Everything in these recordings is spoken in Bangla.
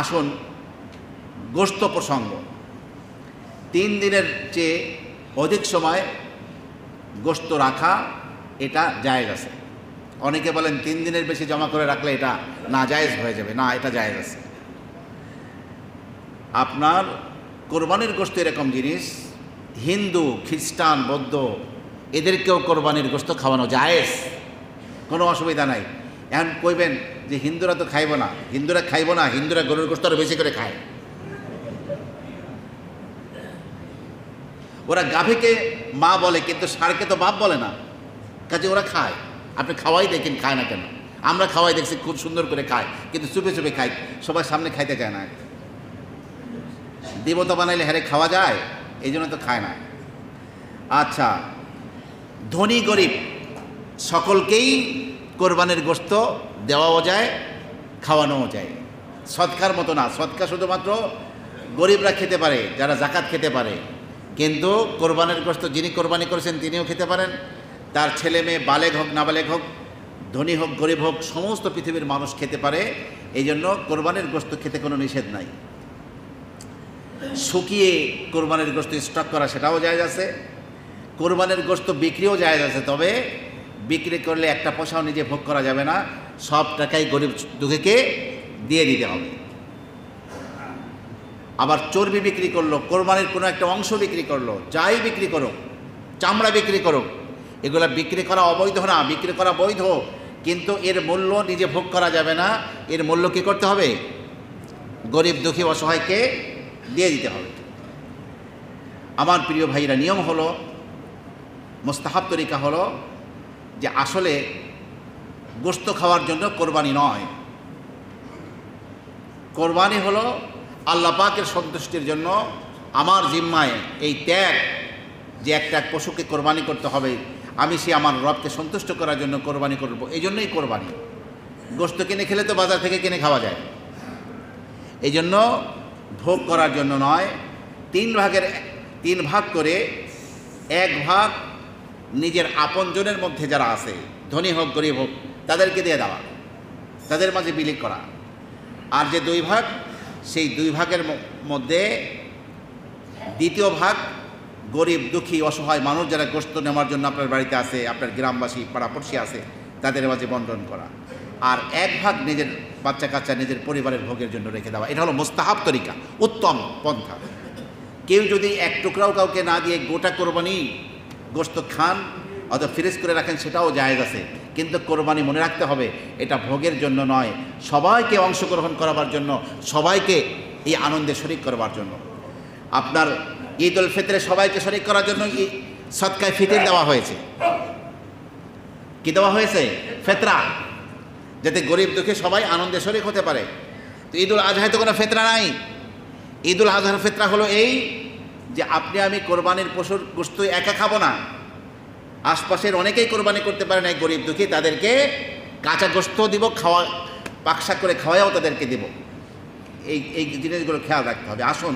আসুন গোশত প্রসঙ্গ, 3 দিনের চেয়ে অধিক সময় গোশত রাখা এটা জায়েজ আছে। অনেকে বলেন 3 দিনের বেশি জমা করে রাখলে এটা নাজায়েজ হয়ে যাবে। না, এটা জায়েজ আছে। আপনার কোরবানির গোশত এরকম জিনিস, হিন্দু, খ্রিস্টান, বৌদ্ধ এদেরকেও কোরবানির গোশত খাওয়ানো জায়েজ, কোনো অসুবিধা নাই। এখন কইবেন যে হিন্দুরা তো খাইব না, হিন্দুরা গরুর গোশত আরও বেশি করে খায়। ওরা গাভীকে মা বলে কিন্তু ষাঁড়কে তো বাপ বলে না, কাজে ওরা খায়। আপনি খাওয়াই দেখেন খায় না কেন? আমরা খাওয়াই দেখছি খুব সুন্দর করে খায়, কিন্তু চুপে চুপে খায়, সবার সামনে খাইতে চায় না। দেবতা বানাইলে হ্যারে খাওয়া যায়, এই জন্য তো খায় না। আচ্ছা, ধনী গরিব সকলকেই কোরবানির গোশত দেওয়াও যায়, খাওয়ানোও যায়। সদকার মতো না, সদকা শুধুমাত্র গরিবরা খেতে পারে, যারা জাকাত খেতে পারে। কিন্তু কোরবানির গোশত যিনি কোরবানি করেছেন তিনিও খেতে পারেন, তার ছেলে মেয়ে বালেগ হোক নাবালেগ হোক, ধনী হোক গরিব হোক, সমস্ত পৃথিবীর মানুষ খেতে পারে। এই জন্য কোরবানির গোশত খেতে কোনো নিষেধ নাই। শুকিয়ে কোরবানির গোশত স্টক করা সেটাও জায়েজ আছে। কোরবানির গোশত বিক্রিও জায়েজ আছে, তবে বিক্রি করলে একটা পয়সাও নিজে ভোগ করা যাবে না, সব টাকাই গরিব দুঃখীকে দিয়ে দিতে হবে। আবার চর্বি বিক্রি করলো, কোরবানির কোনো একটা অংশ বিক্রি করলো, যাই বিক্রি করুক, চামড়া বিক্রি করুক, এগুলা বিক্রি করা অবৈধ না, বিক্রি করা বৈধ, কিন্তু এর মূল্য নিজে ভোগ করা যাবে না। এর মূল্য কী করতে হবে? গরিব দুঃখী অসহায়কে দিয়ে দিতে হবে। আমার প্রিয় ভাইরা, নিয়ম হলো, মুস্তাহাব তরিকা হলো যে আসলে গোশত খাওয়ার জন্য কোরবানি নয়, কোরবানি হলো আল্লাহ পাকের সন্তুষ্টির জন্য। আমার জিম্মায় এই ত্যাগ যে একটা পশুকে কোরবানি করতে হবে, আমি সে আমার রবকে সন্তুষ্ট করার জন্য কোরবানি করব, এই জন্যই কোরবানি। গোশত কিনে খেলে তো বাজার থেকে কিনে খাওয়া যায়, এই জন্য ভোগ করার জন্য নয়। 3 ভাগ করে 1 ভাগ নিজের আপনজনের মধ্যে যারা আছে, ধনী হোক গরিব হোক, তাদেরকে দিয়ে দেওয়া, তাদের মাঝে বিলি করা। আর যে 2 ভাগ, সেই 2 ভাগের মধ্যে 2য় ভাগ গরিব দুঃখী অসহায় মানুষ যারা গোশত নেওয়ার জন্য আপনার বাড়িতে আছে, আপনার গ্রামবাসী পাড়াপড়শি আছে, তাদের মাঝে বন্টন করা। আর 1 ভাগ নিজের বাচ্চা কাচ্চা, নিজের পরিবারের ভোগের জন্য রেখে দেওয়া। এটা হলো মুস্তাহাব তরিকা, উত্তম পন্থা। কেউ যদি 1 টুকরাও কাউকে না দিয়ে গোটা কোরবানি গোশত খান অথবা ফ্রিজ করে রাখেন, সেটাও জায়েজ আছে। কিন্তু কোরবানি মনে রাখতে হবে এটা ভোগের জন্য নয়, সবাইকে অংশগ্রহণ করাবার জন্য, সবাইকে এই আনন্দে শরিক করবার জন্য। আপনার ঈদ উল ফিতরে সবাইকে শরিক করার জন্য সদকায়ে ফিতর দেওয়া হয়েছে। কি দেওয়া হয়েছে? ফেতরা, যাতে গরিব দুঃখী সবাই আনন্দে শরিক হতে পারে। তো ঈদ উল আজহায় তো কোনো ফেতরা নাই। ঈদ উল আজহার ফেতরা হলো এই যে আপনি আমি কোরবানির পশুর গোশত একা খাবো না, আশপাশের অনেকেই কোরবানি করতে পারে না, গরিব দুঃখী তাদেরকে কাঁচা গোশত দিব, খাওয়া পাকশাক করে খাওয়াও তাদেরকে দেব। এই জিনিসগুলো খেয়াল রাখতে হবে। আসুন,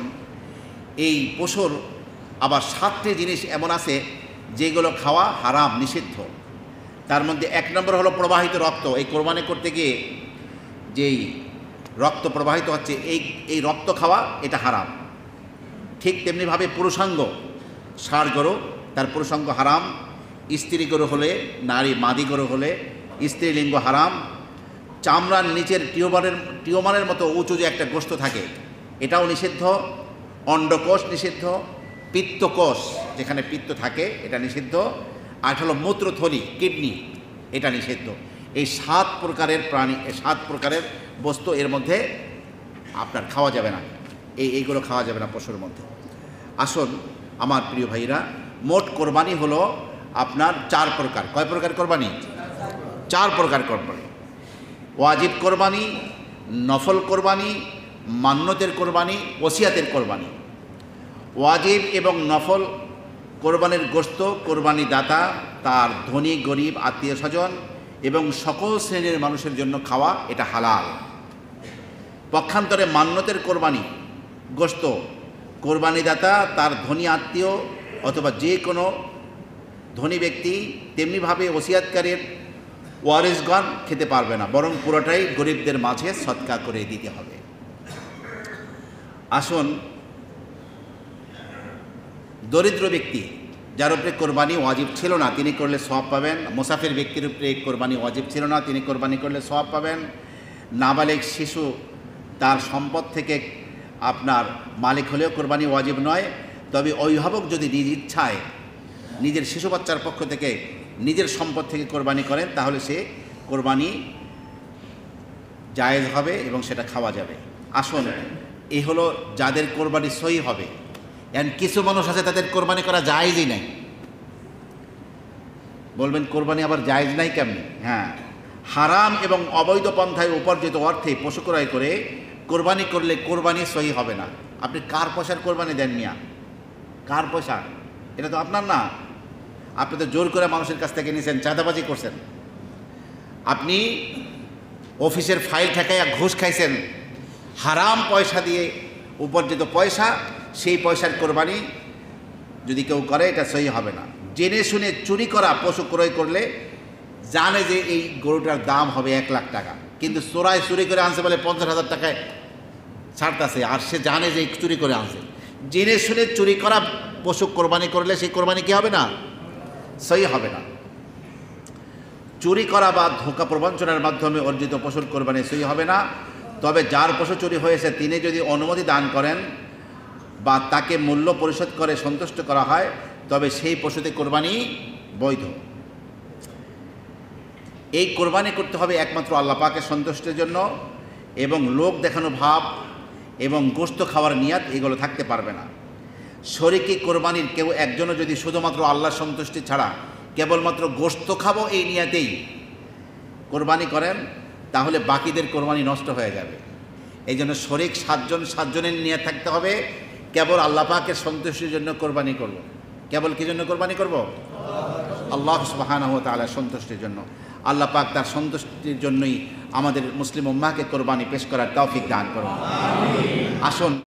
এই পশুর আবার 7টি জিনিস এমন আছে যেগুলো খাওয়া হারাম, নিষিদ্ধ। তার মধ্যে 1 নম্বর হলো প্রবাহিত রক্ত। এই কোরবানি করতে গিয়ে যেই রক্ত প্রবাহিত হচ্ছে, এই রক্ত খাওয়া এটা হারাম। ঠিক তেমনিভাবে পুরুষাঙ্গ, ষাঁড় গরু, তার পুরুষাঙ্গ হারাম। স্ত্রী গরু হলে, নারী মাদি গরু হলে স্ত্রীলিঙ্গ হারাম। চামড়ার নিচের টিউমারের মতো উঁচু যে একটা গোশত থাকে, এটাও নিষিদ্ধ। অন্ডকোষ নিষিদ্ধ। পিত্তকোষ, যেখানে পিত্ত থাকে, এটা নিষিদ্ধ। আর হলো মূত্রথলি, কিডনি, এটা নিষিদ্ধ। এই 7 প্রকারের প্রাণী, 7 প্রকারের বস্তু এর মধ্যে আপনার খাওয়া যাবে না। এইগুলো খাওয়া যাবে না পশুর মধ্যে। আসুন আমার প্রিয় ভাইরা, মোট কোরবানি হলো আপনার 4 প্রকার। কয় প্রকার কোরবানি? 4 প্রকার কোরবানি। ওয়াজিব কোরবানি, নফল কোরবানি, মান্নতের কোরবানি, ওসিয়াতের কোরবানি। ওয়াজিব এবং নফল কোরবানির গোশত কোরবানি দাতা, তার ধনী গরিব আত্মীয় স্বজন এবং সকল শ্রেণীর মানুষের জন্য খাওয়া, এটা হালাল। পক্ষান্তরে মান্নতের কোরবানি গোশত কোরবানি দাতা, তার ধনী আত্মীয় অথবা যে কোনো ধনী ব্যক্তি, তেমনিভাবে ওসিয়াতকারীর ওয়ারিসগণ খেতে পারবে না, বরং পুরোটাই গরিবদের মাঝে সদকা করে দিতে হবে। আসুন, দরিদ্র ব্যক্তি যার উপরে কোরবানি ওয়াজিব ছিল না তিনি করলে সওয়াব পাবেন। মুসাফির ব্যক্তির উপরে কোরবানি ওয়াজিব ছিল না তিনি কোরবানি করলে সওয়াব পাবেন। নাবালেগ শিশু তার সম্পদ থেকে আপনার মালিক হলেও কোরবানি ওয়াজিব নয়, তবে অভিভাবক যদি নিজ ইচ্ছায় নিজের শিশু বাচ্চার পক্ষ থেকে নিজের সম্পদ থেকে কোরবানি করেন তাহলে সে কোরবানি জায়েজ হবে এবং সেটা খাওয়া যাবে। আসুন, এই হলো যাদের কোরবানি সহি হবে। এন্ড কিছু মানুষ আছে তাদের কোরবানি করা জায়েজই নাই। বলবেন কোরবানি আবার জায়েজ নাই কেমনি? হ্যাঁ, হারাম এবং অবৈধ পন্থায় উপার্জিত অর্থে পশু ক্রয় করে কোরবানি করলে কোরবানি সহি হবে না। আপনি কার পয়সার কোরবানি দেন মিয়া? কার পয়সা? এটা তো আপনার না। আপনি তো জোর করে মানুষের কাছ থেকে নিয়েছেন, চাঁদাবাজি করছেন। আপনি অফিসের ফাইল ঠেকাইয়া ঘুষ খাইছেন, হারাম পয়সা দিয়ে উপার্জিত পয়সা, সেই পয়সার কোরবানি যদি কেউ করে এটা সহি হবে না। জেনে শুনে চুরি করা পশু ক্রয় করলে জানে যে এই গরুটার দাম হবে 1 লাখ টাকা, কিন্তু চোরাই চুরি করে আনছে বলে 50,000 টাকায় ছাড়তেছে, আর সে জানে যে চুরি করে আনছে। জেনে শুনে চুরি করা পশু কোরবানি করলে সেই কোরবানি কি হবে না? সহি হবে না। চুরি করা বা ধোঁকা প্রবঞ্চনার মাধ্যমে অর্জিত পশুর কোরবানি সহি হবে না। তবে যার পশু চুরি হয়েছে তিনি যদি অনুমতি দান করেন বা তাকে মূল্য পরিশোধ করে সন্তুষ্ট করা হয় তবে সেই পশুতে কোরবানি বৈধ। এই কোরবানি করতে হবে একমাত্র আল্লাহ পাকের সন্তুষ্টির জন্য, এবং লোক দেখানো ভাব এবং গোশত খাওয়ার নিয়াত এগুলো থাকতে পারবে না। শরীকি কোরবানির কেউ একজনও যদি শুধুমাত্র আল্লাহর সন্তুষ্টি ছাড়া কেবলমাত্র গোশত খাবো এই নিয়াতেই কোরবানি করেন তাহলে বাকিদের কোরবানি নষ্ট হয়ে যাবে। এই জন্য শরীক 7 জনের নিয়াত থাকতে হবে, কেবল আল্লাহ পাকের সন্তুষ্টির জন্য কোরবানি করব। কেবল কি জন্য কোরবানি করব? আল্লাহ সুবহানাহু ওয়া তাআলার সন্তুষ্টির জন্য। আল্লাহ পাক তার সন্তুষ্টির জন্যই আমাদের মুসলিম উম্মাহকে কোরবানি পেশ করার তৌফিক দান করুন। আসুন।